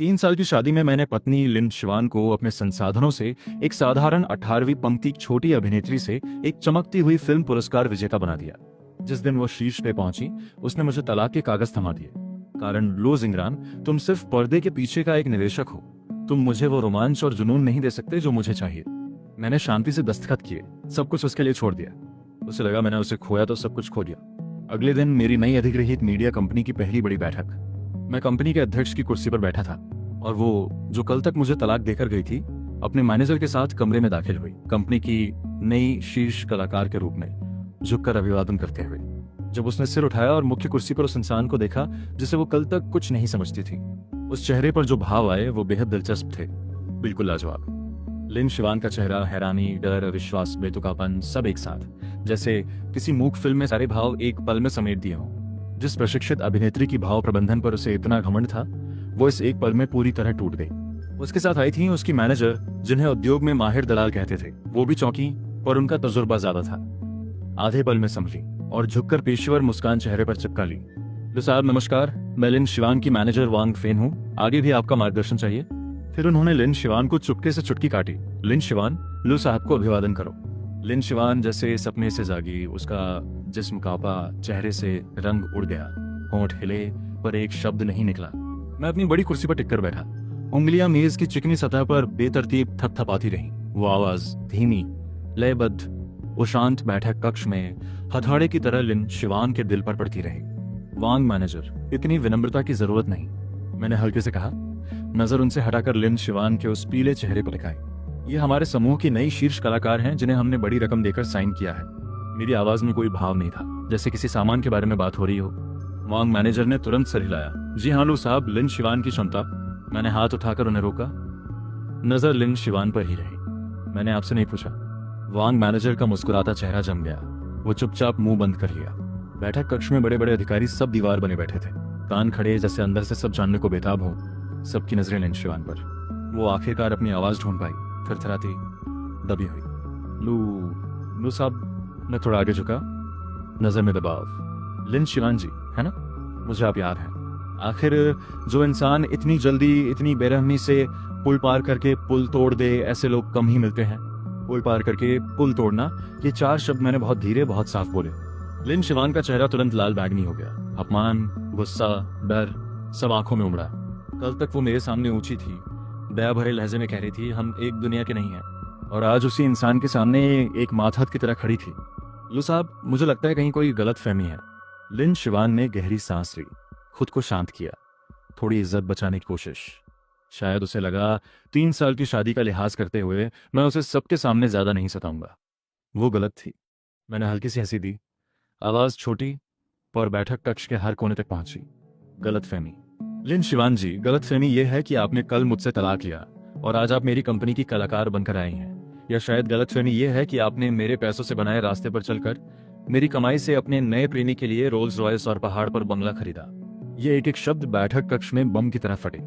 3 साल की शादी में मैंने पत्नी लिन शिवान को अपने संसाधनों से एक साधारण 18वीं पंक्ति छोटी अभिनेत्री से एक चमकती हुई फिल्म पुरस्कार विजेता बना दिया। जिस दिन वो शीर्ष पे पहुंची, उसने मुझे तलाक के कागज थमा दिए। कारण, लो जिंगरान, तुम सिर्फ पर्दे के पीछे का एक निवेशक हो। तुम मुझे वो रोमांच और जुनून नहीं दे सकते जो मुझे चाहिए। मैंने शांति से दस्तखत किए, सब कुछ उसके लिए छोड़ दिया। उसे लगा मैंने उसे खोया तो सब कुछ खो दिया। अगले दिन मेरी नई अधिग्रहित मीडिया कंपनी की पहली बड़ी बैठक। मैं कंपनी के अध्यक्ष की कुर्सी पर बैठा था और वो जो कल तक मुझे तलाक देकर गई थी, अपने मैनेजर के साथ कमरे में दाखिल हुई, कंपनी की नई शीर्ष कलाकार के रूप में झुककर अभिवादन करते हुए। जब उसने सिर उठाया और मुख्य कुर्सी पर उस इंसान को देखा जिसे वो कल तक कुछ नहीं समझती थी, उस चेहरे पर जो भाव आए वो बेहद दिलचस्प थे, बिल्कुल लाजवाब। लिन शिवान का चेहरा, हैरानी, डर, विश्वास, बेतुकापन, सब एक साथ, जैसे किसी मूक फिल्म में सारे भाव एक पल में समेट दिए हों। जिस प्रशिक्षित अभिनेत्री की भाव प्रबंधन पर उसे इतना घमंड था, वो इस एक पल में पूरी तरह टूट गई। उसके साथ आई थी उसकी मैनेजर, जिन्हें उद्योग में माहिर दलाल कहते थे। वो भी चौंकी, पर उनका तजुर्बा ज्यादा था। आधे पल में संभली और झुककर पेशेवर मुस्कान चेहरे पर चिपका ली। लो साहब नमस्कार, मैं लिन शिवान की मैनेजर वांग फेन हूँ, आगे भी आपका मार्गदर्शन चाहिए। फिर उन्होंने लिन शिवान को चुपके से चुटकी काटी। लिन शिवान, लो साहब को अभिवादन करो। लिन शिवान जैसे सपने से जागी, उसका जिस्म कांपा, चेहरे से रंग उड़ गया, होंठ हिले, पर एक शब्द नहीं निकला। मैं अपनी बड़ी कुर्सी पर टिककर बैठा, उंगलियां मेज की चिकनी सतह पर बेतरतीब थपथपाती रहीं। वो आवाज धीमी, लयबद्ध, वो शांत बैठक कक्ष में हथौड़े की तरह लिन शिवान के दिल पर पड़ती रही। वांग मैनेजर, इतनी विनम्रता की जरूरत नहीं, मैंने हल्के से कहा, नजर उनसे हटाकर लिन शिवान के उस पीले चेहरे पर दिखाई। ये हमारे समूह की नई शीर्ष कलाकार हैं जिन्हें हमने बड़ी रकम देकर साइन किया है। मेरी आवाज में कोई भाव नहीं था, जैसे किसी सामान के बारे में बात हो रही हो। वांग मैनेजर ने तुरंत सर हिलाया। जी हाँ लो साहब, लिन शिवान की क्षमता। मैंने हाथ उठाकर उन्हें रोका। नजर लिन शिवान पर ही रही। मैंने आपसे नहीं पूछा। वांग मैनेजर का मुस्कुराता चेहरा जम गया। वो चुपचाप मुंह बंद कर लिया। बैठक कक्ष में बड़े बड़े अधिकारी सब दीवार बने बैठे थे, कान खड़े, जैसे अंदर से सब जानने को बेताब हो। सबकी नजरें लिन शिवान पर। वो आखिरकार अपनी आवाज ढूंढ पाई, थरथराती, दबी हुई। लू साहब। मैं थोड़ा आगे झुका, नजर में दबाव। लिन शिवान जी, है ना? मुझे आप याद हैं। आखिर जो इंसान इतनी जल्दी, इतनी बेरहमी से पुल पार करके पुल तोड़ दे, ऐसे लोग कम ही मिलते हैं। पुल पार करके पुल तोड़ना, ये 4 शब्द मैंने बहुत धीरे, बहुत साफ बोले। लिन शिवान का चेहरा तुरंत लाल बैगनी हो गया। अपमान, गुस्सा, डर सब आंखों में उमड़ा। कल तक वो मेरे सामने ऊंची थी, दया भरे लहजे में कह रही थी हम एक दुनिया के नहीं हैं, और आज उसी इंसान के सामने एक मातहत की तरह खड़ी थी। लो साहब, मुझे लगता है कहीं कोई गलत फहमी है। लिन शिवान ने गहरी सांस ली, खुद को शांत किया, थोड़ी इज्जत बचाने की कोशिश। शायद उसे लगा 3 साल की शादी का लिहाज करते हुए मैं उसे सबके सामने ज्यादा नहीं सताऊंगा। वो गलत थी। मैंने हल्की सी हंसी दी। आवाज छोटी, पर बैठक कक्ष के हर कोने तक पहुंची। गलत फहमी। लिन शिवान जी, गलत फहमी यह है कि आपने कल मुझसे तलाक लिया और आज आप मेरी कंपनी की कलाकार बनकर आई हैं। या शायद गलतफहमी यह है कि आपने मेरे पैसों से बनाए रास्ते पर चलकर मेरी कमाई से अपने नए प्रेमी के लिए रोल्स रॉयस और पहाड़ पर बंगला खरीदा। ये एक एक शब्द बैठक कक्ष में बम की तरह फटे।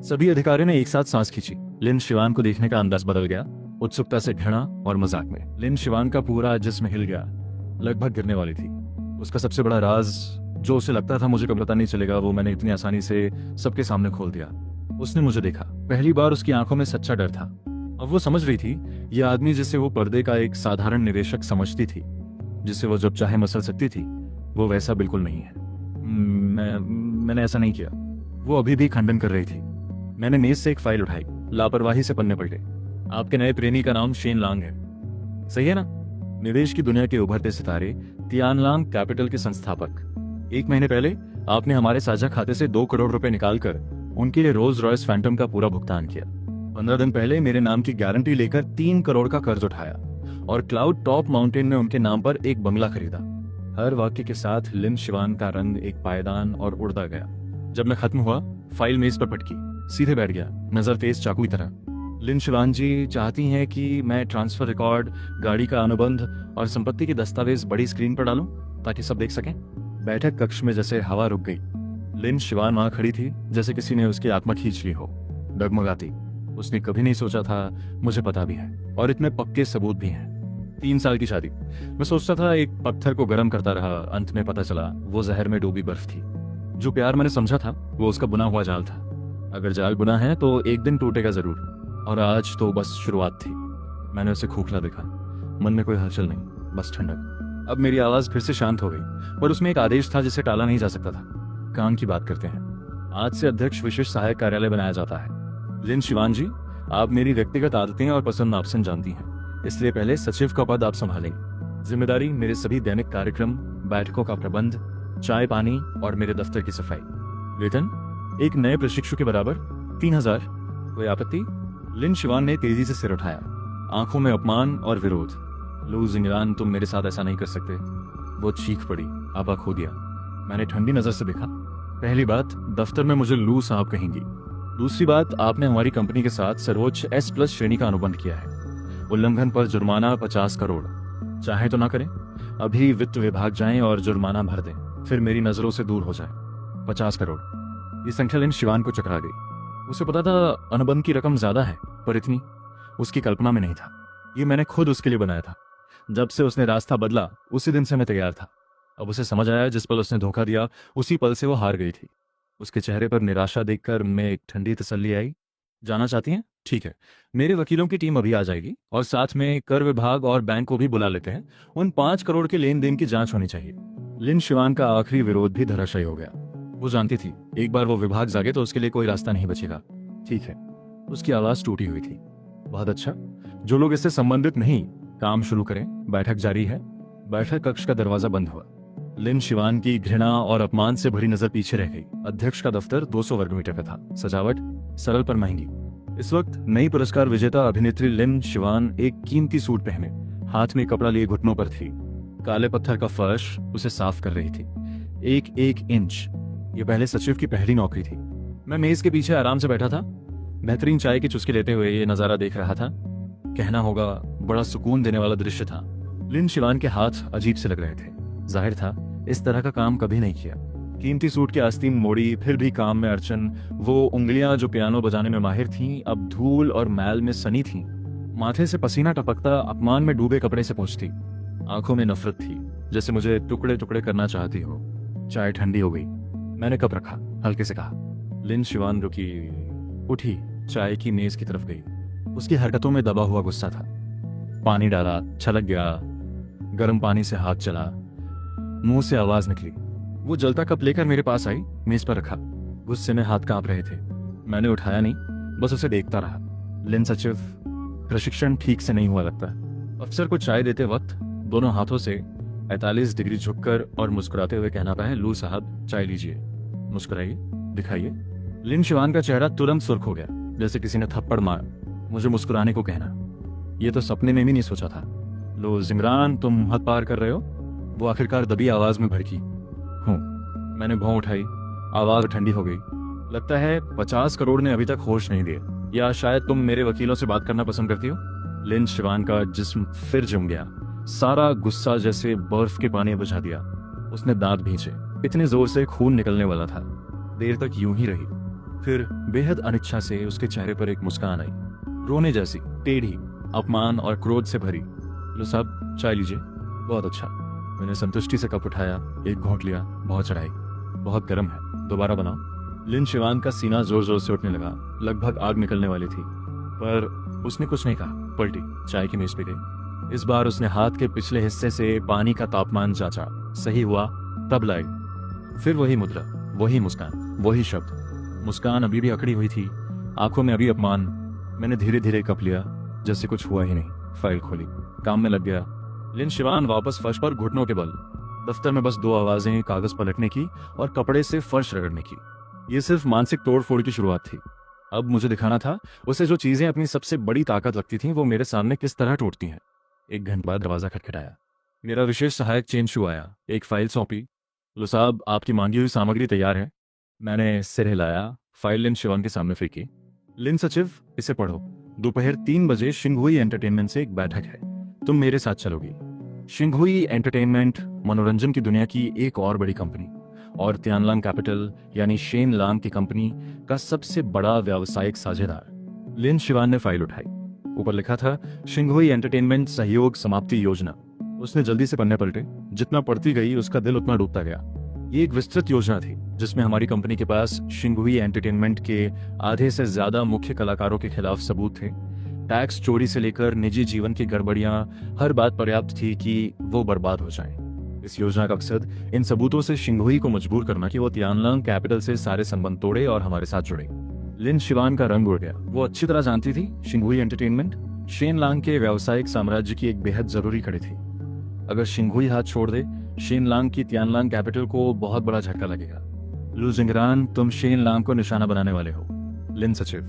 सभी अधिकारियों ने एक साथ सांस खींची। लिन शिवान को देखने का अंदाज बदल गया, उत्सुकता से घृणा और मजाक में। लिन शिवान का पूरा जिस्म हिल गया, लगभग गिरने वाली थी। उसका सबसे बड़ा राज, जो उसे लगता था मुझे कभी पता नहीं चलेगा, वो मैंने इतनी आसानी से सबके सामने खोल दिया। उसने मुझे देखा। पहली बार उसकी आंखों में सच्चा डर था। अब वो समझ रही थी, ये आदमी जिसे वो पर्दे का एक साधारण निवेशक समझती थी, जिसे वो जब चाहे मसल सकती थी, वो वैसा बिल्कुल नहीं है। मैंने ऐसा नहीं किया। वो अभी भी खंडन कर रही थी। मैंने मेज से एक फाइल उठाई, लापरवाही से पन्ने पलटे। आपके नए प्रेमी का नाम शेन लांग है, सही है ना? निवेश की दुनिया के उभरते सितारे, तियानलांग कैपिटल के संस्थापक। 1 महीने पहले आपने हमारे साझा खाते से 2 करोड़ रुपए निकालकर उनके लिए रोल्स रॉयस फैंटम का पूरा भुगतान किया। 15 दिन पहले मेरे नाम की गारंटी लेकर 3 करोड़ का कर्ज उठाया और क्लाउड टॉप माउंटेन में उनके नाम पर एक बंगला खरीदा। हर वाक्य के साथ लिन शिवान का रंग एक पायदान और उड़ता गया। जब मैं खत्म हुआ, फाइल मेज पर पटकी, सीधे बैठ गया, नजर तेज चाकू की तरह। लिन शिवान जी चाहती हैं कि मैं ट्रांसफर रिकॉर्ड, गाड़ी का अनुबंध और संपत्ति के दस्तावेज बड़ी स्क्रीन पर डालूं ताकि सब देख सकें। बैठक कक्ष में जैसे हवा रुक गई। लिन शिवान वहां खड़ी थी जैसे किसी ने उसकी आत्मा खींच ली हो, डगमगाती। उसने कभी नहीं सोचा था, मुझे पता भी है, और इतने पक्के सबूत भी हैं। 3 साल की शादी। मैं सोचता था एक पत्थर को गर्म करता रहा, अंत में पता चला वो जहर में डूबी बर्फ थी। जो प्यार मैंने समझा था वो उसका बुना हुआ जाल था। अगर जाल बुना है तो एक दिन टूटेगा जरूर, और आज तो बस शुरुआत थी। मैंने उसे खोखला देखा, मन में कोई हलचल नहीं, बस ठंडक। अब मेरी आवाज फिर से शांत हो गई, पर उसमें एक आदेश था जिसे टाला नहीं जा सकता था। काम की बात करते हैं। आज से अध्यक्ष विशेष सहायक कार्यालय बनाया जाता है। लिन शिवान जी, आप मेरी व्यक्तिगत आदतें और पसंद नापसंद जानती हैं, इसलिए पहले सचिव का पद आप संभालेंगे। जिम्मेदारी मेरे सभी दैनिक कार्यक्रम, बैठकों का प्रबंध, चाय पानी और मेरे दफ्तर की सफाई। वेतन एक नए प्रशिक्षु के बराबर 3000। कोई आपत्ति? लिन शिवान ने तेजी से सिर उठाया, आंखों में अपमान और विरोध। लू जिंगरान, तुम मेरे साथ ऐसा नहीं कर सकते। वो चीख पड़ी, आपा खो दिया। मैंने ठंडी नजर से देखा। पहली बात, दफ्तर में मुझे लू साहब कहेंगी। दूसरी बात, आपने हमारी कंपनी के साथ सर्वोच्च S+ श्रेणी का अनुबंध किया है। उल्लंघन पर जुर्माना 50 करोड़। चाहे तो ना करें, अभी वित्त विभाग जाएं और जुर्माना भर दें, फिर मेरी नजरों से दूर हो जाए। 50 करोड़, ये संख्या लिन शिवान को चकरा गई। उसे पता था अनुबंध की रकम ज्यादा है, पर इतनी उसकी कल्पना में नहीं था। ये मैंने खुद उसके लिए बनाया था। जब से उसने रास्ता बदला, उसी दिन से मैं तैयार था। अब उसे समझ आया, जिस पल उसने धोखा दिया उसी पल से वो हार गई थी। उसके चेहरे पर निराशा देखकर मैं एक ठंडी तसल्ली आई। जाना चाहती हैं? ठीक है, मेरे वकीलों की टीम अभी आ जाएगी और साथ में कर विभाग और बैंक को भी बुला लेते हैं। उन 5 करोड़ के लेन देन की जांच होनी चाहिए। लिन शिवान का आखिरी विरोध भी धराशायी हो गया। वो जानती थी एक बार वो विभाग जागे तो उसके लिए कोई रास्ता नहीं बचेगा। ठीक है, उसकी आवाज टूटी हुई थी। बहुत अच्छा, जो लोग इससे संबंधित नहीं, काम शुरू करें। बैठक जारी है। बैठक कक्ष का दरवाजा बंद हुआ। लिन शिवान की घृणा और अपमान से भरी नजर पीछे रह गई। अध्यक्ष का दफ्तर 200 वर्ग मीटर का था। सजावट सरल पर महंगी। इस वक्त नई पुरस्कार विजेता अभिनेत्री लिन शिवान एक कीमती सूट पहने, हाथ में कपड़ा लिए घुटनों पर थी। काले पत्थर का फर्श उसे साफ कर रही थी, एक एक इंच। ये पहले सचिव की पहली नौकरी थी। मैं मेज के पीछे आराम से बैठा था, बेहतरीन चाय की चुस्की लेते हुए ये नजारा देख रहा था। कहना होगा बड़ा सुकून देने वाला दृश्य था। लिन शिवान के हाथ अजीब से लग रहे थे। जाहिर था इस तरह का काम कभी नहीं किया। कीमती सूट की आस्तीन मोड़ी, फिर भी काम में अड़चन। वो उंगलियां जो पियानो बजाने में माहिर थीं, अब धूल और मैल में सनी थीं। माथे से पसीना टपकता अपमान में डूबे कपड़े से पहुंचती। आंखों में नफरत थी, जैसे मुझे टुकड़े टुकड़े करना चाहती हो। चाय ठंडी हो गई। मैंने कप रखा, हल्के से कहा। लिन शिवान रुकी, उठी, चाय की मेज की तरफ गई। उसकी हरकतों में दबा हुआ गुस्सा था। पानी डाला, छलक गया। गर्म पानी से हाथ चला, मुंह से आवाज निकली। वो जलता कप लेकर मेरे पास आई, मेज पर रखा। गुस्से में हाथ कांप रहे थे। मैंने उठाया नहीं, बस उसे देखता रहा। लिन सचिव, प्रशिक्षण ठीक से नहीं हुआ लगता। अफसर को चाय देते वक्त दोनों हाथों से 45 डिग्री झुककर और मुस्कुराते हुए कहना पाया, लू साहब चाय लीजिए। मुस्कुराइए, दिखाइए। लिन शिवान का चेहरा तुरंत सुर्ख हो गया, जैसे किसी ने थप्पड़ मारा। मुझे मुस्कुराने को कहना, ये तो सपने में भी नहीं सोचा था। लो जिमरान, तुम हद पार कर रहे हो। वो आखिरकार दबी आवाज में भड़की। हूं। मैंने भौं उठाई, आवाज ठंडी हो गई। लगता है 50 करोड़ ने अभी तक होश नहीं दिए, या शायद तुम मेरे वकीलों से बात करना पसंद करती हो। लिन शिवान का जिस्म फिर जम गया। सारा गुस्सा जैसे बर्फ के पानी बुझा दिया। उसने दांत भींचे, इतने जोर से खून निकलने वाला था। देर तक यूं ही रही, फिर बेहद अनिच्छा से उसके चेहरे पर एक मुस्कान आई, रोने जैसी, टेढ़ी, अपमान और क्रोध से भरी। लो साहब चाय लीजिए। बहुत अच्छा। मैंने संतुष्टि से कप उठाया, एक घोंट लिया। बहुत चढ़ाई, बहुत गर्म है, दोबारा बनाओ। लिन शिवान का सीना जोर जोर से उठने लगा, लगभग आग निकलने वाली थी, पर उसने कुछ नहीं कहा। पलटी, चाय की मेज पे गई। इस बार उसने हाथ के पिछले हिस्से से पानी का तापमान जांचा। सही हुआ, तब लाई। फिर वही मुद्रा, वही मुस्कान, वही शब्द। मुस्कान अभी भी अकड़ी हुई थी, आंखों में अभी अपमान। मैंने धीरे धीरे कप लिया, जैसे कुछ हुआ ही नहीं। फाइल खोली, काम में लग गया। लिन शिवान वापस फर्श पर घुटनों के बल। दफ्तर में बस 2 आवाजें, कागज पलटने की और कपड़े से फर्श रगड़ने की। ये सिर्फ मानसिक तोड़फोड़ की शुरुआत थी। अब मुझे दिखाना था उसे जो चीजें अपनी सबसे बड़ी ताकत लगती थीं, वो मेरे सामने किस तरह टूटती हैं। 1 घंटे बाद दरवाजा खटखटाया। मेरा विशेष सहायक चेंशू आया। एक फाइल सौंपी। लो साहब, आपकी मांगी हुई सामग्री तैयार है। मैंने सिर हिलाया, फाइल लिन शिवान के सामने फेंकी। लिन सचिव, इसे पढ़ो। दोपहर 3 बजे शिंगहुई एंटरटेनमेंट से एक बैठक है, तुम मेरे साथ चलोगी। शिंगहुई एंटरटेनमेंट मनोरंजन की दुनिया की एक और बड़ी कंपनी, और तियानलांग कैपिटल यानी शेन लांग की कंपनी का सबसे बड़ा व्यावसायिक साझेदार। लिन शिवान ने फाइल उठाई। ऊपर लिखा था, शिंगहुई एंटरटेनमेंट सहयोग समाप्ति योजना। उसने जल्दी से पन्ने पलटे। जितना पढ़ती गई उसका दिल उतना डूबता गया। ये एक विस्तृत योजना थी जिसमें हमारी कंपनी के पास शिंगुई एंटरटेनमेंट के आधे से ज्यादा मुख्य कलाकारों के खिलाफ सबूत थे। टैक्स चोरी से लेकर निजी जीवन की गड़बड़ियां, हर बात पर्याप्त थी कि वो बर्बाद हो जाएं। इस योजना का मकसद इन सबूतों से शिंगुई को मजबूर करना कि वो तियानलांग कैपिटल से सारे संबंध तोड़े और हमारे साथ जुड़े। लिन शिवान का रंग उड़ गया। वो अच्छी तरह जानती थी शिंगुई एंटरटेनमेंट शेन लांग के व्यावसायिक साम्राज्य की एक बेहद जरूरी कड़ी थी। अगर शिंगुई हाथ छोड़ दे, शेन लांग की तियानलांग कैपिटल को बहुत बड़ा झटका लगेगा। लू जिंगरान, तुम शेन लांग को निशाना बनाने वाले हो। लिन सचिव।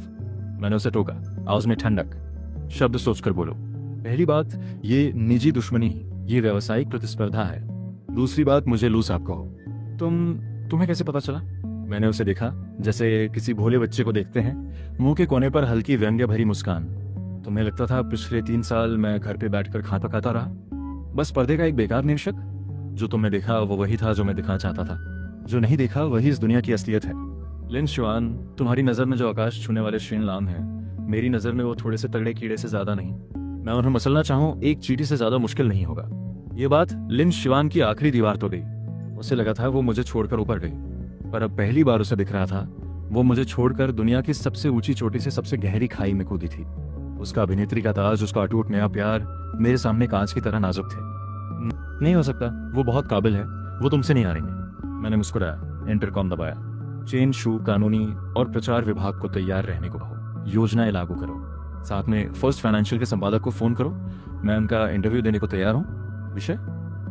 मैंने उसे टोका, आवाज में ठंडक। शब्द सोचकर बोलो। पहली बात, ये निजी दुश्मनी, ये व्यावसायिक प्रतिस्पर्धा है। दूसरी बात, मुझे लू साहब कहो। तुम्हें कैसे पता चला? मैंने उसे देखा जैसे किसी भोले बच्चे को देखते हैं, मुंह के कोने पर हल्की व्यंग्य भरी मुस्कान। तुम्हें लगता था पिछले 3 साल मैं घर पे बैठकर खाना पकाता रहा, बस पर्दे का एक बेकार निरीक्षक। जो तुमने देखा वो वही था जो मैं दिखाना चाहता था। जो नहीं देखा वही इस दुनिया की असलियत है। लिन शिवान, तुम्हारी नजर में जो आकाश छूने वाले शेन लांग हैं, मेरी नजर में वो थोड़े से तगड़े कीड़े से ज्यादा नहीं। मैं उन्हें मसलना चाहूं, एक चींटी से ज्यादा मुश्किल नहीं होगा। ये बात लिन शिवान की आखिरी दीवार तो गई। उसे लगा था वो मुझे छोड़कर ऊपर गई, पर अब पहली बार उसे दिख रहा था वो मुझे छोड़कर दुनिया की सबसे ऊंची चोटी से सबसे गहरी खाई में कूदी थी। उसका अभिनेत्री का ताज, उसका अटूट नया प्यार मेरे सामने कांच की तरह नाजुक थे। नहीं हो सकता, वो बहुत काबिल है, वो तुमसे नहीं हारेंगे। मैंने मुस्कुराया, इंटरकॉम दबाया। चेन शू, कानूनी और प्रचार विभाग को तैयार रहने को कहो, योजनाएं लागू करो, साथ में फर्स्ट फाइनेंशियल के संपादक को फोन करो, मैं उनका इंटरव्यू देने को तैयार हूँ। विषय,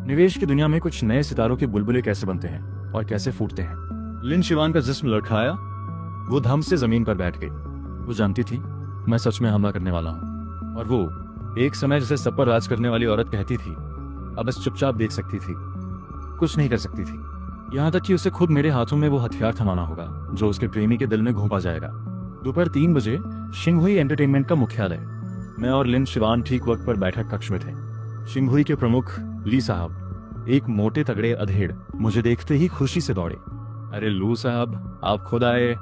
निवेश की दुनिया में कुछ नए सितारों के बुलबुले कैसे बनते हैं और कैसे फूटते हैं। लिन शिवान का जिस्म लड़खड़ाया, वो धम से जमीन पर बैठ गई। वो जानती थी मैं सच में हमला करने वाला हूँ, और वो एक समय जिसे सब पर राज करने वाली औरत कहती थी, अब बस चुपचाप देख सकती थी, कुछ नहीं कर सकती थी। यहाँ तक कि उसे खुद मेरे हाथों में वो हथियार थमाना होगा जो उसके प्रेमी के दिल में घोंपा जाएगा। दोपहर 3 बजे शिंगहुई एंटरटेनमेंट का मुख्यालय। मैं और लिन शिवान ठीक वक्त पर बैठक कक्ष में थे। शिंगहुई के प्रमुख ली साहब, एक मोटे तगड़े अधेड़, मुझे देखते ही खुशी से दौड़े। अरे लू साहब, आप खुद आए,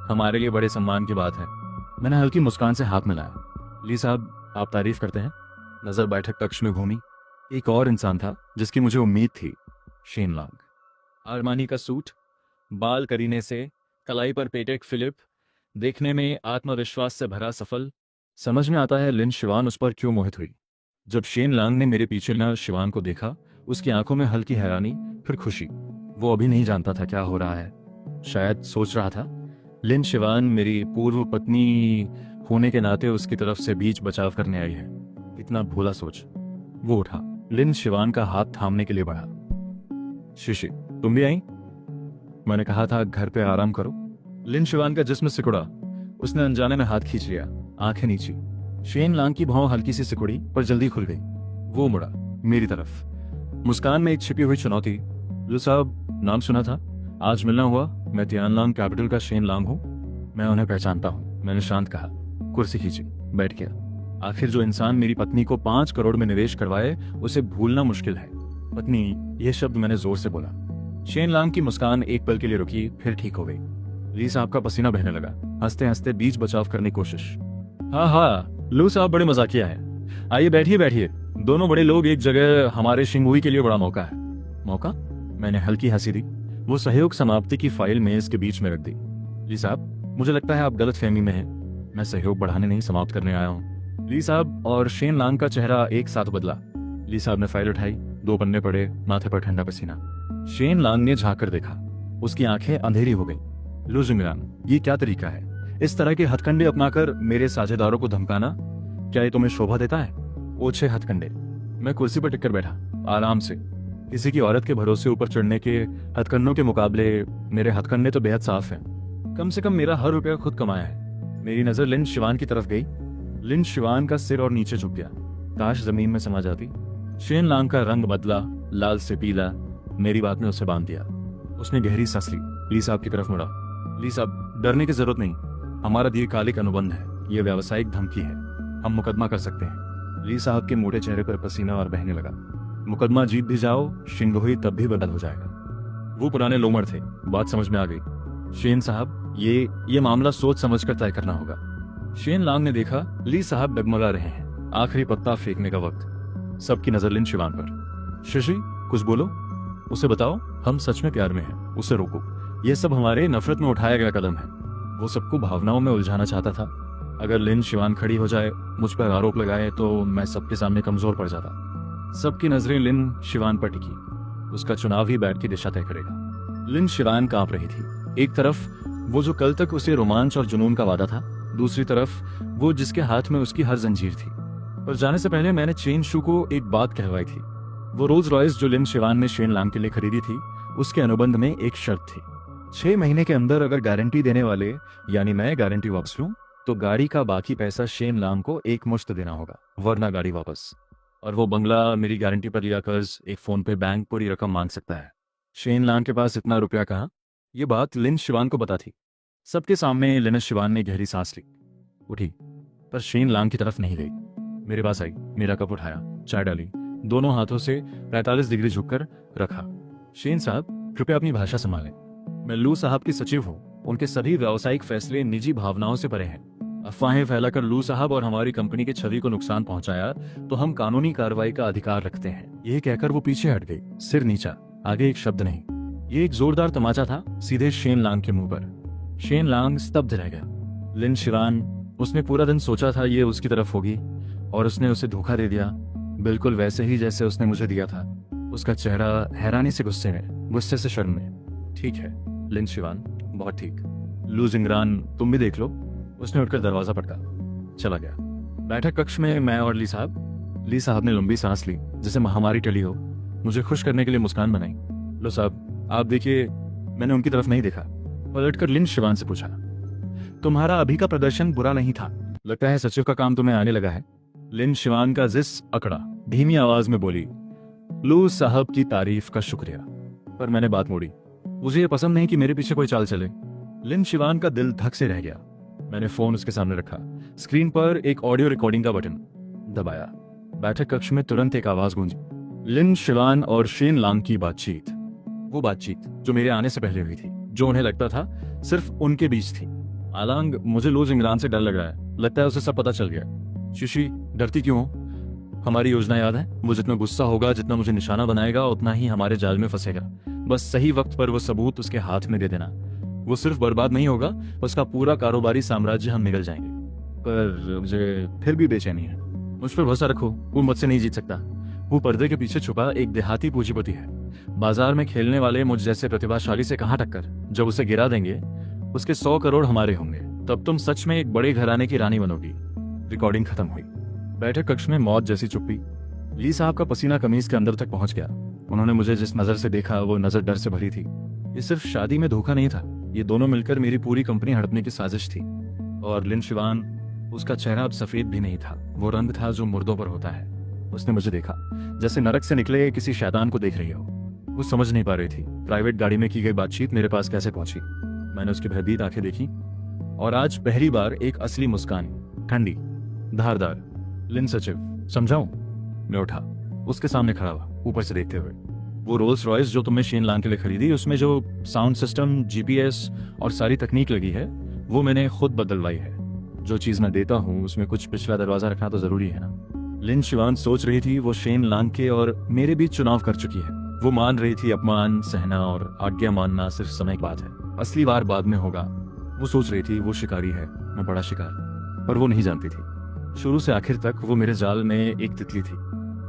हमारे लिए बड़े सम्मान की बात है। मैंने हल्की मुस्कान से हाथ मिलाया। ली साहब, आप तारीफ करते हैं। नजर बैठक कक्ष में घूमी। एक और इंसान था जिसकी मुझे उम्मीद थी, शेन लांग। आर्मानी का सूट, बाल करीने से, कलाई पर पेटेक फिलिप, देखने में आत्मविश्वास से भरा सफल। समझ में आता है लिन शिवान उस पर क्यों मोहित हुई। जब शेन लांग ने मेरे पीछे न शिवान को देखा, उसकी आंखों में हल्की हैरानी, फिर खुशी। वो अभी नहीं जानता था क्या हो रहा है, शायद सोच रहा था लिन शिवान मेरी पूर्व पत्नी होने के नाते उसकी तरफ से बीच बचाव करने आई है। इतना भोला सोच। वो उठा, लिन शिवान का हाथ थामने के लिए बढ़ा। शिशी, तुम भी आई? मैंने कहा था घर पे आराम करो। लिन शिवान का जिस्म सिकुड़ा। उसने अनजाने में हाथ खींच लिया, आंखें नीची। शेन लांग की भौं हल्की सी सिकुड़ी पर जल्दी खुल गई। वो मुड़ा मेरी तरफ, मुस्कान में एक छिपी हुई चुनौती। लो साहब, नाम सुना था, आज मिलना हुआ। मैं तियानलांग कैपिटल का शेन लांग हूँ। मैं उन्हें पहचानता हूँ, मैंने शांत कहा। कुर्सी खींची, बैठ गया। आखिर जो इंसान मेरी पत्नी को 5 करोड़ में निवेश करवाए, उसे भूलना मुश्किल है। पत्नी, यह शब्द मैंने जोर से बोला। शेन लांग की मुस्कान एक पल के लिए रुकी, फिर ठीक हो गई। ली साहब का पसीना बहने लगा। हंसते हंसते बीच बचाव करने की कोशिश। हाँ, लू साहब बड़े मजाकिया है। आइए बैठिए बैठिए, दोनों बड़े लोग एक जगह, हमारे शिंगुई के लिए बड़ा मौका है। मौका? मैंने हल्की हंसी दी। वो सहयोग समाप्ति की फाइल मेज के बीच में रख दी। ली साहब, मुझे लगता है आप गलत फहमी में हैं। मैं सहयोग बढ़ाने नहीं, समाप्त करने आया हूँ। ली साहब और शेन लांग का चेहरा एक साथ बदला। ली साहब ने फाइल उठाई, 2 पन्ने पड़े, माथे पर ठंडा पसीना। शेन लांग ने झांक कर देखा, उसकी आंखें अंधेरी हो गई। लू जिंगरान, ये क्या तरीका है? इस तरह के हथकंडे अपनाकर मेरे साझेदारों को धमकाना, क्या ये तुम्हें शोभा देता है? ओछे हथकंडे। मैं कुर्सी पर टिककर बैठा, आराम से। किसी की औरत के भरोसे ऊपर चढ़ने के हथकंडों के मुकाबले मेरे हथकंडे तो बेहद साफ हैं। कम से कम मेरा हर रुपया खुद कमाया है। मेरी नजर लिन शिवान की तरफ गई। लिन शिवान का सिर और नीचे झुक गया, काश जमीन में समा जाती। शेन लांग का रंग बदला, लाल से पीला। मेरी बात ने उसे बांध दिया। उसने गहरी सांस ली, ली साहब की तरफ मुड़ा। ली साहब, डरने की जरूरत नहीं, हमारा दीर्घकालिक अनुबंध है, ये व्यावसायिक धमकी है, हम मुकदमा कर सकते हैं। ली साहब के मोटे चेहरे पर पसीना और बहने लगा। मुकदमा जीत भी जाओ, शिंगहुई तब भी बर्बाद हो जाएगा। वो पुराने लोमड़ थे, बात समझ में आ गई। शेन साहब, ये मामला सोच समझ कर तय करना होगा। शेन लांग ने देखा ली साहब डगमगा रहे हैं, आखिरी पत्ता फेंकने का वक्त। सबकी नजर लिन शिवान पर। शशि, कुछ बोलो, उसे बताओ हम सच में प्यार में हैं। उसे रोको। यह सब हमारे नफरत में उठाया गया कदम है। वो सबको भावनाओं में उलझाना चाहता था। अगर लिन शिवान खड़ी हो जाए, मुझ पर आरोप लगाए, तो मैं सबके सामने कमजोर पड़ जाता। सबकी नजरें लिन शिवान पर टिकी। उसका चुनाव ही बैट की दिशा तय करेगा। लिन शिवान कांप रही थी। एक तरफ वो जो कल तक उसे रोमांच और जुनून का वादा था, दूसरी तरफ वो जिसके हाथ में उसकी हर जंजीर थी। पर जाने से पहले मैंने चेन शू को एक बात कहवाई थी। वो रोल्स रॉयस जो लिन शिवान ने शेन लांग के लिए खरीदी थी, उसके अनुबंध में एक शर्त थी। 6 महीने के अंदर अगर गारंटी देने वाले यानी मैं गारंटी वापस लूं, तो गाड़ी का बाकी पैसा शेन लांग को एक मुश्त देना होगा, वरना गाड़ी वापस। और वो बंगला, मेरी गारंटी पर लिया कर्ज, एक फोन पे बैंक पूरी रकम मांग सकता है। शेन लांग के पास इतना रुपया कहाँ? ये बात लिन शिवान को पता थी। सबके सामने लिन शिवान ने गहरी सांस ली, उठी, पर शेन लांग की तरफ नहीं गई। मेरे पास आई, मेरा कप उठाया, चाय डाली, दोनों हाथों से 45 डिग्री झुककर रखा। शेन साहब, कृपया अपनी भाषा संभालें। मैं लू साहब की सचिव हूँ। उनके सभी व्यावसायिक फैसले निजी भावनाओं से परे हैं। अफवाहें फैलाकर लू साहब और हमारी कंपनी की छवि को नुकसान पहुंचाया तो हम कानूनी कार्रवाई का अधिकार रखते हैं। यह कहकर वो पीछे हट गई, सिर नीचा, आगे एक शब्द नहीं। ये एक जोरदार तमाचा था, सीधे शेन लांग के मुंह पर। शेन लांग स्तब्ध रह गया। लिन शिवान, उसने पूरा दिन सोचा था ये उसकी तरफ होगी, और उसने उसे धोखा दे दिया, बिल्कुल वैसे ही जैसे उसने मुझे दिया था। उसका चेहरा हैरानी से गुस्से में, गुस्से से शर्म में। ठीक है लिन शिवान, बहुत ठीक। लू जिंगरान, तुम भी देख लो। उसने उठकर दरवाजा पटका, चला गया। बैठक कक्ष में मैं और ली साहब ने लंबी सांस ली, जैसे महामारी टली हो। मुझे खुश करने के लिए मुस्कान बनाई। लो साहब, आप देखिए। मैंने उनकी तरफ नहीं देखा। पलटकर लिन शिवान से पूछा, तुम्हारा अभी का प्रदर्शन बुरा नहीं था, लगता है सचिव का काम तुम्हें आने लगा है। लिन शिवान का जिस अकड़ा, धीमी आवाज में बोली, लू साहब की तारीफ का शुक्रिया। पर मैंने बात मोड़ी। मुझे ये पसंद नहीं कि मेरे पीछे कोई चाल चले। लिन शिवान का दिल धक से रह गया। मैंने फोन उसके सामने रखा। स्क्रीन पर एक ऑडियो रिकॉर्डिंग का बटन दबाया। बैठक कक्ष में तुरंत एक आवाज गूंजी, लिन शिवान और शेन लांग की बातचीत। वो बातचीत जो मेरे आने से पहले हुई थी, जो उन्हें लगता था सिर्फ उनके बीच थी। आलांग, मुझे लू जिंगरान से डर लग रहा है। लगता है उसे सब पता चल गया। शिशी, डरती क्यों हो? हमारी योजना याद है? वो जितना गुस्सा होगा, जितना मुझे निशाना बनाएगा, उतना ही हमारे जाल में फंसेगा। बस सही वक्त पर वो सबूत उसके हाथ में दे देना। वो सिर्फ बर्बाद नहीं होगा, उसका पूरा कारोबारी साम्राज्य हम निगल जाएंगे। पर मुझे फिर भी बेचैनी है। मुझ पर भरोसा रखो, वो मुझसे नहीं जीत सकता। वो पर्दे के पीछे छुपा एक देहाती पूंजीपति है। बाजार में खेलने वाले मुझ जैसे प्रतिभाशाली से कहाँ टक्कर। जब उसे गिरा देंगे, उसके 100 करोड़ हमारे होंगे। तब तुम सच में एक बड़े घराने की रानी बनोगी। रिकॉर्डिंग खत्म हुई। बैठक कक्ष में मौत जैसी चुप्पी। ली साहब का पसीना कमीज के अंदर तक पहुंच गया। उन्होंने मुझे जिस नजर से देखा, वो नजर डर से भरी थी। ये सिर्फ शादी में धोखा नहीं था, ये दोनों मिलकर मेरी पूरी कंपनी हड़पने की साजिश थी। और लिन शिवान, उसका चेहरा अब सफेद भी नहीं था, वो रंग था जो मुर्दों पर होता है। उसने मुझे देखा जैसे नरक से निकले किसी शैतान को देख रही हो। वो समझ नहीं पा रही थी प्राइवेट गाड़ी में की गई बातचीत मेरे पास कैसे पहुंची। मैंने उसकी भयभीत आंखें देखी, और आज पहली बार एक असली मुस्कान, ठंडी, धारदार। लिन सचिव, समझाऊं? मैं उठा, उसके सामने खड़ा हुआ, ऊपर से देखते हुए। वो रोल्स रॉयस जो तुमने शेन लांग के लिए खरीदी, उसमें जो साउंड सिस्टम, जीपीएस और सारी तकनीक लगी है, वो मैंने खुद बदलवाई है। जो चीज मैं देता हूँ उसमें कुछ पिछला दरवाजा रखना तो जरूरी है ना। लिन शिवान सोच रही थी वो शेन लांग के और मेरे बीच चुनाव कर चुकी है। वो मान रही थी अपमान सहना और आज्ञा मानना सिर्फ समय की बात है, असली वार बाद में होगा। वो सोच रही थी वो शिकारी है, मैं बड़ा शिकार। पर वो नहीं जानती थी शुरू से आखिर तक वो मेरे जाल में एक तितली थी।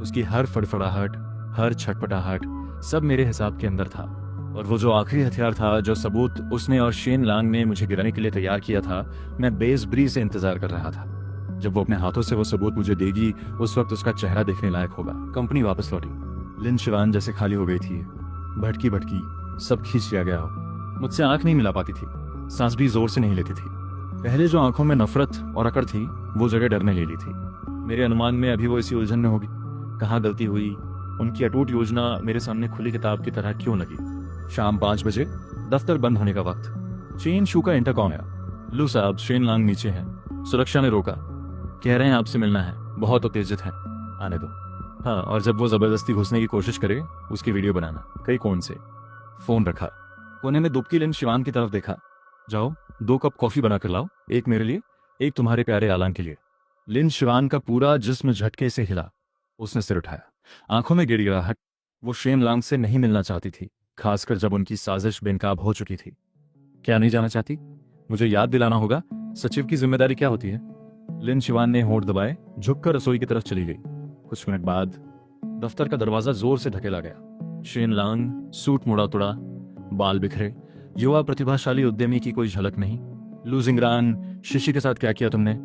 उसकी हर फड़फड़ाहट, हर छटपटाहट सब मेरे हिसाब के अंदर था। और वो जो आखिरी हथियार था, जो सबूत उसने और शेन लांग ने मुझे गिराने के लिए तैयार किया था, मैं बेसब्री से इंतजार कर रहा था। जब वो अपने हाथों से वो सबूत मुझे देगी, उस वक्त उसका चेहरा देखने लायक होगा। कंपनी वापस लौटी। लिन शिवान जैसे खाली हो गई थी, भटकी भटकी, सब खींच लिया गया हो। मुझसे आंख नहीं मिला पाती थी, सांस भी जोर से नहीं लेती थी। पहले जो आंखों में नफरत और अकड़ थी, वो जगह डर ने ले ली थी। मेरे अनुमान में अभी वो इसी उलझन में होगी। कहाँ गलती हुई, उनकी अटूट योजना मेरे सामने खुली किताब की तरह क्यों लगी। शाम 5 बजे, दफ्तर बंद होने का वक्त। चेन शू का इंटरकॉम आया। लू साहब, शेन लांग नीचे हैं। सुरक्षा ने रोका, कह रहे हैं आपसे मिलना है, बहुत उत्तेजित हैं, आने दो। हाँ, और जब वो जबरदस्ती घुसने की कोशिश करे, उसकी वीडियो बनाना। कई कौन से? फोन रखा, कोने में दुबकी लिन शिवान की तरफ देखा। जाओ 2 कप कॉफी बनाकर लाओ, एक मेरे लिए, एक तुम्हारे प्यारे आलान के लिए। लिन शिवान का पूरा जिस्म झटके से हिला। उसने सिर उठाया, आंखों में गिड़गिड़ाहट। वो शेन लांग से नहीं मिलना चाहती थी, खासकर जब उनकी साजिश बेनकाब हो चुकी थी। क्या नहीं जाना चाहती? मुझे याद दिलाना होगा सचिव की जिम्मेदारी क्या होती है। लिन शिवान ने होंठ दबाए, झुककर रसोई की तरफ चली गई। कुछ मिनट बाद दफ्तर का दरवाजा जोर से धकेला गया। शेन लांग, सूट मुड़ा तुड़ा, बाल बिखरे, युवा प्रतिभाशाली उद्यमी की कोई झलक नहीं। लू जिंगरान, शिशी के साथ क्या किया तुमने?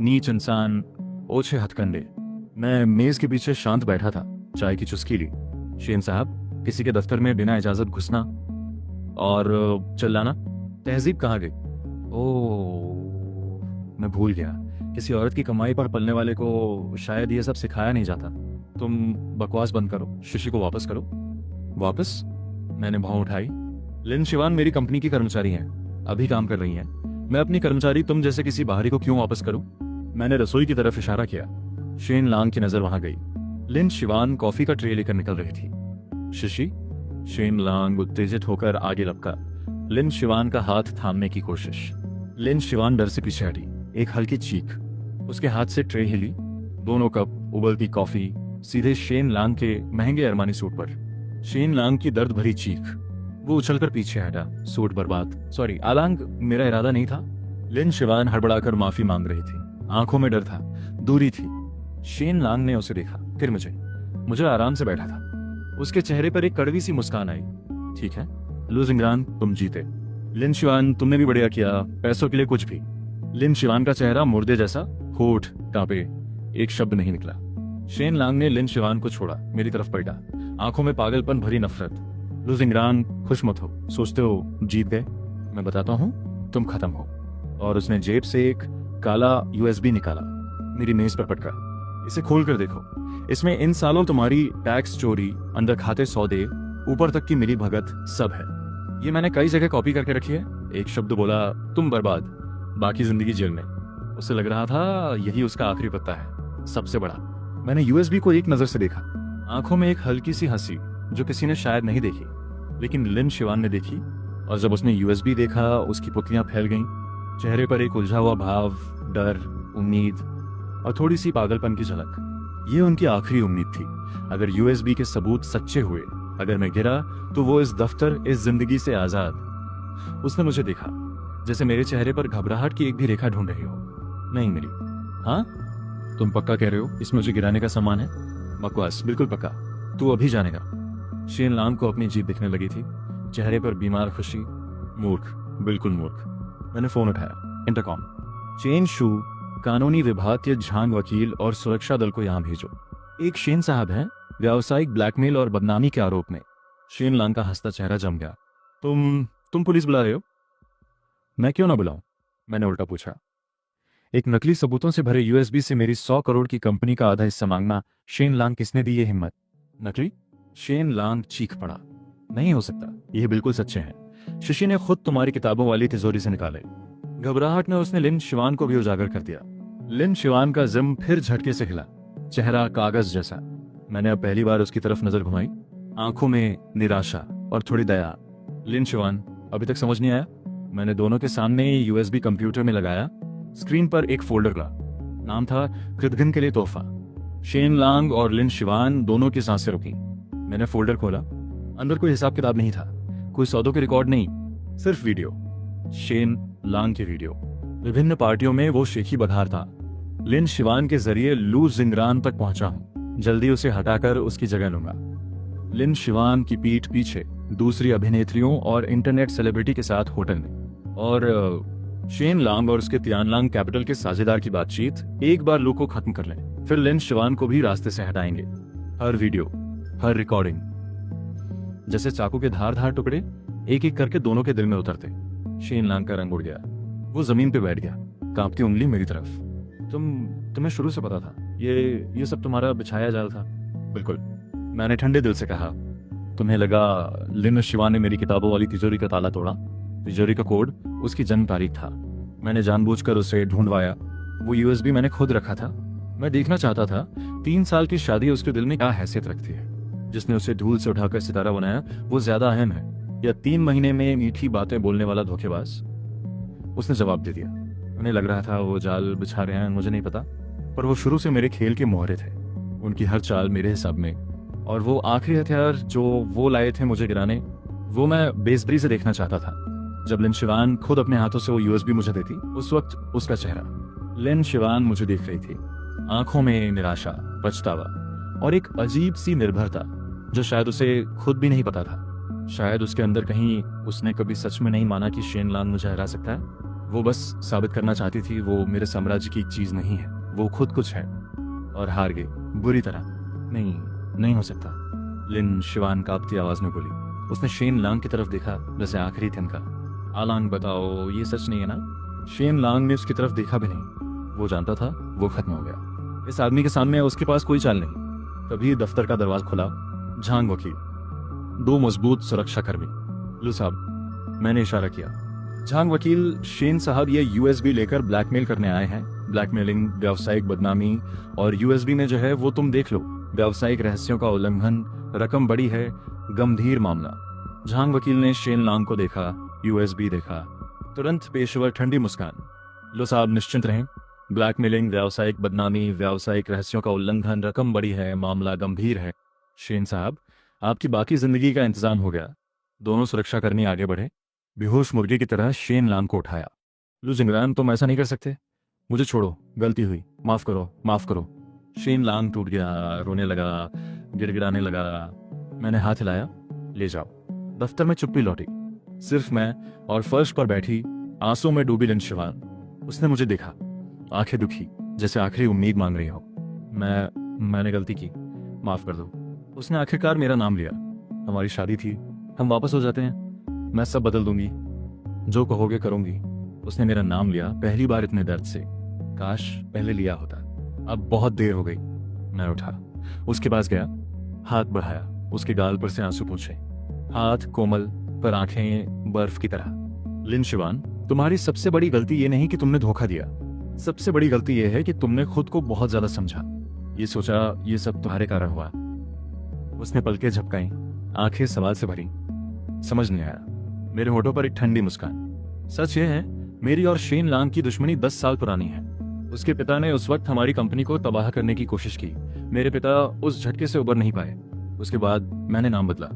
नीच इंसान, ओछे हथकंडे। मैं मेज के पीछे शांत बैठा था, चाय की चुस्की ली। शेन साहब, किसी के दफ्तर में बिना इजाजत घुसना और चिल्लाना, तहजीब कहाँ गई? ओह, मैं भूल गया। किसी औरत की कमाई पर पलने वाले को शायद ये सब सिखाया नहीं जाता। तुम बकवास बंद करो, शिशी को वापस करो। वापस? मैंने भौं उठाई। लिन शिवान मेरी कंपनी की कर्मचारी हैं, अभी काम कर रही हैं। मैं अपनी कर्मचारी तुम जैसे किसी बाहरी को क्यों वापस करूं? मैंने रसोई की तरफ इशारा किया। शेन लांग की नजर वहां गई। लिन शिवान कॉफी का ट्रे लेकर निकल रही थी। शिशी? शेन लांग उत्तेजित होकर आगे लपका। लिन शिवान का हाथ थामने की कोशिश। लिन शिवान डर से पीछे हटी। एक हल्की चीख। उसके हाथ से ट्रे हिली। दोनों कप उबलती कॉफी सीधे शेन लांग के महंगे अरमानी सूट पर। शेन लांग की दर्द भरी चीख। वो उछलकर पीछे हटा। सूट बर्बाद। सॉरी आलांग, मेरा इरादा नहीं था। लिन शिवान हड़बड़ाकर माफी मांग रही थी। आंखों में डर था, दूरी थी। शेन लांग ने उसे देखा, फिर मुझे आराम से बैठा था। उसके चेहरे पर एक कड़वी सी मुस्कान आई। ठीक है लू जिंगरान, तुम जीते। लिन शिवान, तुमने भी बढ़िया किया, पैसों के लिए कुछ भी। लिन शिवान का चेहरा मुर्दे जैसा, होठ कांपे, एक शब्द नहीं निकला। शेन लांग ने लिन शिवान को छोड़ा, मेरी तरफ पलटा, आंखों में पागलपन भरी नफरत। लू जिंगरान, खुश मत हो, सोचते हो जीत गए? मैं बताता हूँ, तुम खत्म हो। और उसने जेब से एक काला यूएसबी निकाला, मेरी मेज पर पटका। इसे खोल कर देखो, इसमें इन सालों तुम्हारी टैक्स चोरी, अंदर खाते सौदे, ऊपर तक की मिली भगत सब है। ये मैंने कई जगह कॉपी करके रखी है। एक शब्द बोला, तुम बर्बाद, बाकी जिंदगी जेल में। उसे लग रहा था यही उसका आखिरी पत्ता है, सबसे बड़ा। मैंने यूएसबी को एक नजर से देखा, आंखों में एक हल्की सी हंसी जो किसी ने शायद नहीं देखी, लेकिन लिन शिवान ने देखी। और जब उसने यूएसबी देखा, उसकी पुतलियां फैल गईं, चेहरे पर एक उलझा हुआ भाव, डर, उम्मीद और थोड़ी सी पागलपन की झलक। ये उनकी आखिरी उम्मीद थी। अगर यूएसबी के सबूत सच्चे हुए, अगर मैं गिरा, तो वो इस दफ्तर, इस जिंदगी से आजाद। उसने मुझे देखा, जैसे मेरे चेहरे पर घबराहट की एक भी रेखा ढूंढ रही हो। नहीं मिली। हाँ, तुम पक्का कह रहे हो इसमें मुझे गिराने का सामान है? बकवास, बिल्कुल पक्का, तू अभी जानेगा। शेन लांग को अपनी जीत दिखने लगी थी, चेहरे पर बीमार खुशी। मूर्ख, बिल्कुल मूर्ख। मैंने फोन उठाया। इंटरकॉम। चेन शू, कानूनी विभाग के झांग वकील और सुरक्षा दल को यहां भेजो। एक शेन साहब हैं, व्यावसायिक ब्लैकमेल और बदनामी के आरोप में। शेन लांग का हंसता चेहरा जम गया। तुम पुलिस बुला रहे हो? मैं क्यों ना बुलाऊं? मैंने उल्टा पूछा। एक नकली सबूतों से भरे यूएसबी से मेरी 100 करोड़ की कंपनी का आधा हिस्सा मांगना, शेन लांग किसने दी ये हिम्मत? नकली? शेन लांग चीख पड़ा। नहीं हो सकता, यह बिल्कुल सच्चे हैं। शशि ने खुद तुम्हारी किताबों वाली तिजोरी से निकाले। घबराहट में उसने लिन शिवान को भी उजागर कर दिया। लिन शिवान का जिम फिर झटके से हिला, चेहरा कागज जैसा। मैंने अब पहली बार उसकी तरफ नजर घुमाई, आंखों में निराशा और थोड़ी दया। लिन शिवान, अभी तक समझ नहीं आया? मैंने दोनों के सामने यूएसबी कंप्यूटर में लगाया। स्क्रीन पर एक फोल्डर खुला, नाम था कृतघ्न के लिए तोहफा। शेन लांग और लिन शिवान दोनों की सांसें रुकी। मैंने फोल्डर खोला, अंदर कोई हिसाब किताब नहीं था, कोई सौदों के रिकॉर्ड नहीं, सिर्फ वीडियो। शेन लांग की वीडियो। विभिन्न पार्टियों में वो शेखी बघार था। लिन शिवान के जरिए लू जिंगरान तक पहुंचा हूं, जल्दी उसे हटाकर उसकी जगह लूंगा। लिन शिवान की पीठ पीछे दूसरी अभिनेत्रियों और इंटरनेट सेलिब्रिटी के साथ होटल में। और शेन लांग और उसके तियानलांग कैपिटल के साझेदार की बातचीत एक बार लू को खत्म कर लें, फिर लिन शिवान को भी रास्ते से हटाएंगे। हर वीडियो, हर रिकॉर्डिंग, जैसे चाकू के धार धार टुकड़े एक एक करके दोनों के दिल में उतरते। शेन लांग का रंग उड़ गया, वो जमीन पे बैठ गया, कांपती उंगली मेरी तरफ। तुम्हें शुरू से पता था ये सब तुम्हारा बिछाया जाल था? बिल्कुल, मैंने ठंडे दिल से कहा। तुम्हें लगा लिन शिवान ने मेरी किताबों वाली तिजोरी का ताला तोड़ा? तिजोरी का कोड उसकी जन्म तारीख था। मैंने जानबूझकर उसे ढूंढवाया। वो यूएसबी मैंने खुद रखा था। मैं देखना चाहता था 3 साल की शादी उसके दिल में क्या हैसियत रखती है। जिसने उसे धूल से उठाकर सितारा बनाया, वो ज्यादा अहम है या 3 महीने में मीठी बातें बोलने वाला धोखेबाज? उसने जवाब दे दिया। उन्हें लग रहा था वो जाल बिछा रहे हैं, मुझे नहीं पता, पर वो शुरू से मेरे खेल के मोहरे थे। उनकी हर चाल मेरे हिसाब में, और वो आखिरी हथियार जो वो लाए थे मुझे गिराने, वो मैं बेसब्री से देखना चाहता था। जब लिन शिवान खुद अपने हाथों से वो यूएसबी मुझे देती, उस वक्त उसका चेहरा, लिन शिवान मुझे देख रही थी, आंखों में निराशा, पछतावा और एक अजीब सी निर्भरता जो शायद उसे खुद भी नहीं पता था। शायद उसके अंदर कहीं उसने कभी सच में नहीं माना कि शेन लॉन्ग मुझे हरा सकता है। वो बस साबित करना चाहती थी वो मेरे साम्राज्य की एक चीज नहीं है, वो खुद कुछ है, और हार गई बुरी तरह। नहीं, नहीं हो सकता, लिन शिवान कांपती आवाज में बोली। उसने शेन लॉन्ग की तरफ देखा जैसे आखिरी थिनका। आलांग बताओ, ये सच नहीं है ना? शेन लॉन्ग ने उसकी तरफ देखा भी नहीं। वो जानता था वो खत्म हो गया। इस आदमी के सामने उसके पास कोई चाल नहीं। तभी दफ्तर का दरवाजा खुला। झांग वकील, 2 मजबूत सुरक्षाकर्मी। लो साहब, मैंने इशारा किया। झांग वकील, शेन साहब ये यूएसबी लेकर ब्लैकमेल करने आए हैं। ब्लैकमेलिंग, व्यावसायिक बदनामी, और यूएसबी में जो है वो तुम देख लो, व्यावसायिक रहस्यों का उल्लंघन, रकम बड़ी है, गंभीर मामला। झांग वकील ने शेन लॉन्ग को देखा, यूएसबी देखा, तुरंत पेशेवर ठंडी मुस्कान। लो साहब, निश्चिंत रहें। ब्लैकमेलिंग, व्यावसायिक बदनामी, व्यावसायिक रहस्यों का उल्लंघन, रकम बड़ी है, मामला गंभीर है। शेन साहब, आपकी बाकी जिंदगी का इंतजाम हो गया। दोनों सुरक्षाकर्मी आगे बढ़े। बेहोश मुर्गे की तरह शेन लॉन्ग को उठाया। लो जिंगरान, तुम ऐसा नहीं कर सकते। मुझे छोड़ो, गलती हुई, माफ करो, माफ करो। शेन लॉन्ग टूट गया, रोने लगा, गिड़गिड़ाने लगा। मैंने हाथ हिलाया। ले जाओ। दफ्तर में चुप्पी लौटी, सिर्फ मैं और फर्श पर बैठी आंसू में डूबी लिन शिवान। उसने मुझे देखा, आंखें दुखी, जैसे आखिरी उम्मीद मांग रही हो। मैंने गलती की, माफ कर दो। उसने आखिरकार मेरा नाम लिया। हमारी शादी थी, हम वापस हो जाते हैं, मैं सब बदल दूंगी, जो कहोगे करूंगी। उसने मेरा नाम लिया, पहली बार इतने दर्द से। काश पहले लिया होता। अब बहुत देर हो गई। मैं उठा, उसके पास गया, हाथ बढ़ाया, उसके गाल पर से आंसू पूछे। हाथ कोमल, पर आंखें बर्फ की तरह। लिन शिवान, तुम्हारी सबसे बड़ी गलती ये नहीं कि तुमने धोखा दिया। सबसे बड़ी गलती ये है कि तुमने खुद को बहुत ज्यादा समझा। ये सोचा ये सब तुम्हारे कारण हुआ। उसने पलकें झपकाई, आंखें सवाल से भरी। समझ नहीं आया। मेरे होठों पर एक ठंडी मुस्कान। सच ये है, मेरी और शेन लॉन्ग की दुश्मनी 10 साल पुरानी है। उसके पिता ने उस वक्त हमारी कंपनी को तबाह करने की कोशिश की। मेरे पिता उस झटके से उबर नहीं पाए। उसके बाद मैंने नाम बदला,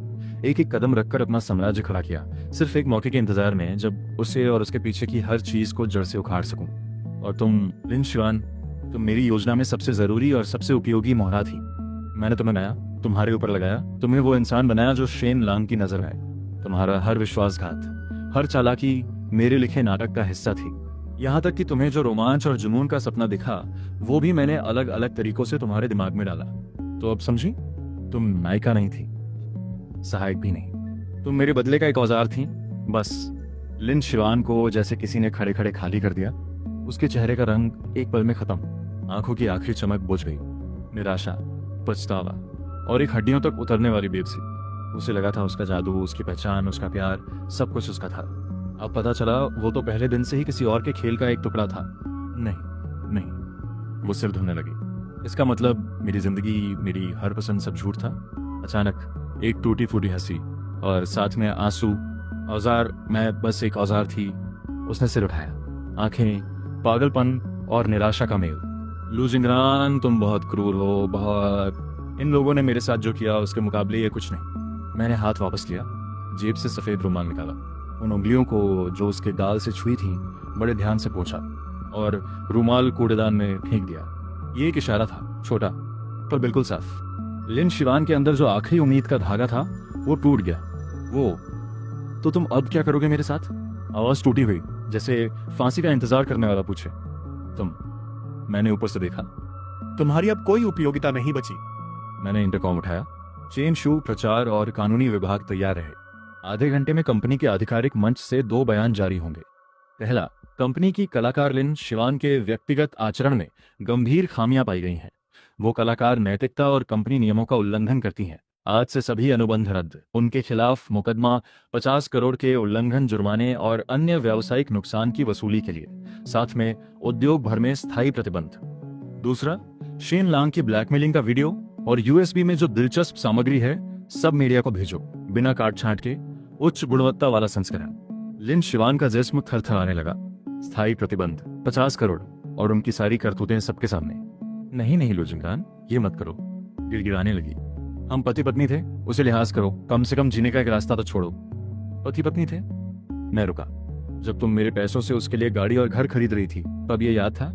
एक एक कदम रखकर अपना साम्राज्य खड़ा किया, सिर्फ एक मौके के इंतजार में जब उसे और उसके पीछे की हर चीज को जड़ से उखाड़ सकूं। और तुम लिन शिवान, तुम मेरी योजना में सबसे जरूरी और सबसे उपयोगी मोहरा थी। मैंने तुम्हें बनाया, तुम्हारे ऊपर लगाया, तुम्हें वो इंसान बनाया जो शेन लॉन्ग की नजर आए। तुम्हारा हर विश्वासघात, हर चालाकी मेरे लिखे नाटक का हिस्सा थी। यहाँ तक कि तुम्हें जो रोमांच और जुनून का सपना दिखा, वो भी मैंने अलग अलग तरीकों से तुम्हारे दिमाग में डाला। तो अब समझी, तुम नायिका नहीं थी, सहायक भी नहीं, तुम मेरे बदले का एक औजार थी, बस। लिन शिवान को जैसे किसी ने खड़े खड़े खाली कर दिया। उसके चेहरे का रंग एक पल में खत्म, आंखों की आखिरी चमक बुझ गई। निराशा, पछतावा और एक हड्डियों तक उतरने वाली बेबसी। उसे लगा था उसका जादू, उसकी पहचान, उसका प्यार, सब कुछ उसका था। अब पता चला वो तो पहले दिन से ही किसी और के खेल का एक टुकड़ा था। नहीं नहीं, वो सिर धुनने लगी। इसका मतलब मेरी जिंदगी, मेरी हर पसंद सब झूठ था। अचानक एक टूटी फूटी हंसी और साथ में आंसू। औजार, मैं बस एक औजार थी। उसने सिर उठाया, आंखें पागलपन और निराशा का मेल। लू जिंगरान, तुम बहुत क्रूर हो, बहुत। इन लोगों ने मेरे साथ जो किया उसके मुकाबले ये कुछ नहीं। मैंने हाथ वापस लिया, जेब से सफेद रुमाल निकाला, उन उंगलियों को जो उसके गाल से छुई थी बड़े ध्यान से पोंछा और रुमाल कूड़ेदान में फेंक दिया। ये एक इशारा था, छोटा पर बिल्कुल साफ। लिन शिवान के अंदर जो आखिरी उम्मीद का धागा था वो टूट गया। वो, तो तुम अब क्या करोगे मेरे साथ? आवाज टूटी हुई, जैसे फांसी का इंतजार करने वाला पूछे। तुम, मैंने ऊपर से देखा। तुम्हारी अब कोई उपयोगिता नहीं बची। मैंने इंटरकॉम उठाया। चेन शू, प्रचार और कानूनी विभाग तैयार रहे। आधे घंटे में कंपनी के आधिकारिक मंच से 2 बयान जारी होंगे। पहला, कंपनी की कलाकार लिन शिवान के व्यक्तिगत आचरण में गंभीर खामियां पाई गई हैं। वो कलाकार नैतिकता और कंपनी नियमों का उल्लंघन करती हैं। आज से सभी अनुबंध रद्द, उनके खिलाफ मुकदमा, 50 करोड़ के उल्लंघन जुर्माने और अन्य व्यावसायिक नुकसान की वसूली के लिए, साथ में उद्योग भर में स्थायी प्रतिबंध। दूसरा, शेन लॉन्ग की ब्लैकमेलिंग का वीडियो और यूएसबी में जो दिलचस्प सामग्री है सब मीडिया को भेजो, बिना काट छांट के, उच्च गुणवत्ता वाला संस्करण। लिन शिवान का जिस्म थरथराने लगा। स्थायी प्रतिबंध, 50 करोड़ और उनकी सारी करतूतें सबके सामने। नहीं नहीं लू जिंगरान, ये मत करो। गिड़गिड़ाने लगी। हम पति पत्नी थे, उसे लिहाज करो, कम से कम जीने का एक रास्ता तो छोड़ो। पति पत्नी थे। मैं रुका। जब तुम मेरे पैसों से उसके लिए गाड़ी और घर खरीद रही थी तब ये याद था?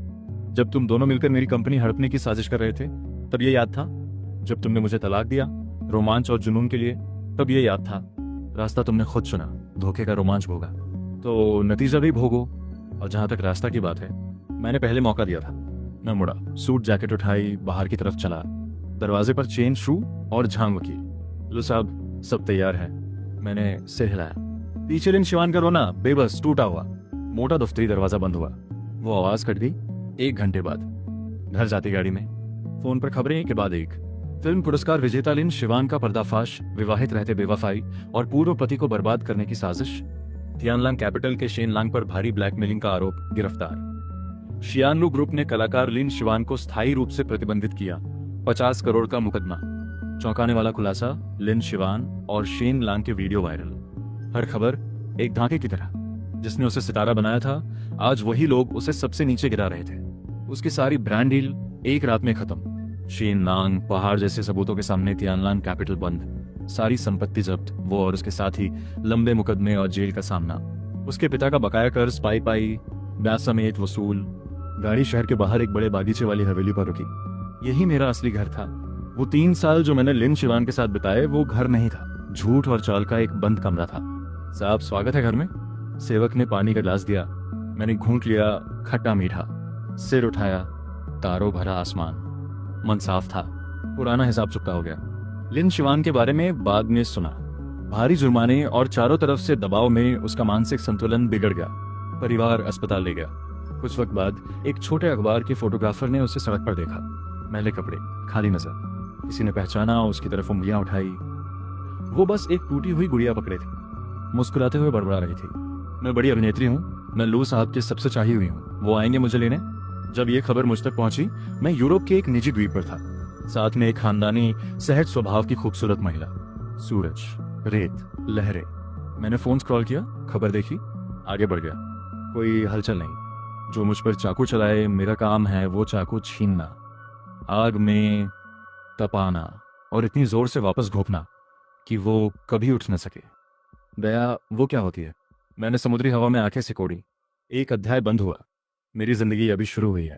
जब तुम दोनों मिलकर मेरी कंपनी हड़पने की साजिश कर रहे थे तब ये याद था? जब तुमने मुझे तलाक दिया रोमांच और जुनून के लिए तब ये याद था? रास्ता तुमने खुद चुना, धोखे का रोमांच भोगा तो नतीजा भी भोगो। और जहां तक रास्ता की बात है, मैंने पहले मौका दिया था। मैं मुड़ा, सूट जैकेट उठाई, बाहर की तरफ चला। दरवाजे पर चेन शू और झांग वकील। लो साहब, सब तैयार है। मैंने सिर हिलाया। पीछे लिन शिवान का रोना बेबस टूटा हुआ। मोटा दफ्तरी दरवाजा बंद हुआ। वो आवाज कट गई 1 घंटे बाद। घर जाती गाड़ी में फोन पर खबरें एक के बाद एक। फिल्म पुरस्कार विजेता लिन शिवान का पर्दाफाश, विवाहित रहते बेवफाई और पूर्व पति को बर्बाद करने की साजिश। थियानलांग कैपिटल के शेन लांग पर भारी ब्लैकमेलिंग का आरोप, गिरफ्तार। शियानलू ग्रुप ने कलाकार लिन शिवान को स्थायी रूप से प्रतिबंधित किया, 50 करोड़ का मुकदमा। चौंकाने वाला खुलासा, लिन शिवान और शेन लांग के वीडियो वायरल। हर खबर एक धागे की तरह। जिसने उसे सितारा बनाया था, आज वही लोग उसे सबसे नीचे गिरा रहे थे। उसकी सारी ब्रांड डील एक रात में खत्म। शेन लांग, पहाड़ जैसे सबूतों के सामने थियानलांग कैपिटल बंद। सारी संपत्ति जब्त, वो और उसके साथी लंबे मुकदमे और जेल का सामना। उसके पिता का बकाया कर्ज पाई ब्याज समेत वसूल। गाड़ी शहर के बाहर एक बड़े बागीचे वाली हवेली पर रुकी। यही मेरा असली घर था। वो 3 साल जो मैंने लिन शिवान के साथ बिताए, वो घर नहीं था, झूठ और चाल का एक बंद कमरा था। साहब, स्वागत है घर में। सेवक ने पानी का गिलास दिया। मैंने घूंट लिया, खट्टा मीठा। सिर उठाया, तारों भरा आसमान। मन साफ था। पुराना हिसाब चुकता हो गया। लिन शिवान के बारे में बाद में सुना। भारी जुर्माने और चारों तरफ से दबाव में उसका मानसिक संतुलन बिगड़ गया। परिवार अस्पताल ले गया। कुछ वक्त बाद एक छोटे अखबार के फोटोग्राफर ने उसे सड़क पर देखा। मैले कपड़े, खाली नजर। किसी ने पहचाना, उसकी तरफ उंगलियां उठाई। वो बस एक टूटी हुई गुड़िया पकड़े थी। मुस्कुराते हुए बड़बड़ा रही थी, मैं बड़ी अभिनेत्री हूँ, मैं लू साहब की सबसे चाही हुई हूँ, वो आएंगे मुझे लेने। जब ये खबर मुझ तक पहुंची, मैं यूरोप के एक निजी द्वीप पर था। साथ में एक खानदानी, सहज स्वभाव की खूबसूरत महिला। सूरज, रेत, लहरें। मैंने फोन स्क्रॉल किया, खबर देखी, आगे बढ़ गया। कोई हलचल नहीं। जो मुझ पर चाकू चलाए, मेरा काम है वो चाकू छीनना, आग में तपाना और इतनी जोर से वापस घोंपना कि वो कभी उठ न सके। दया वो क्या होती है? मैंने समुद्री हवा में आंखें सिकोड़ी। एक अध्याय बंद हुआ। मेरी जिंदगी अभी शुरू हुई है।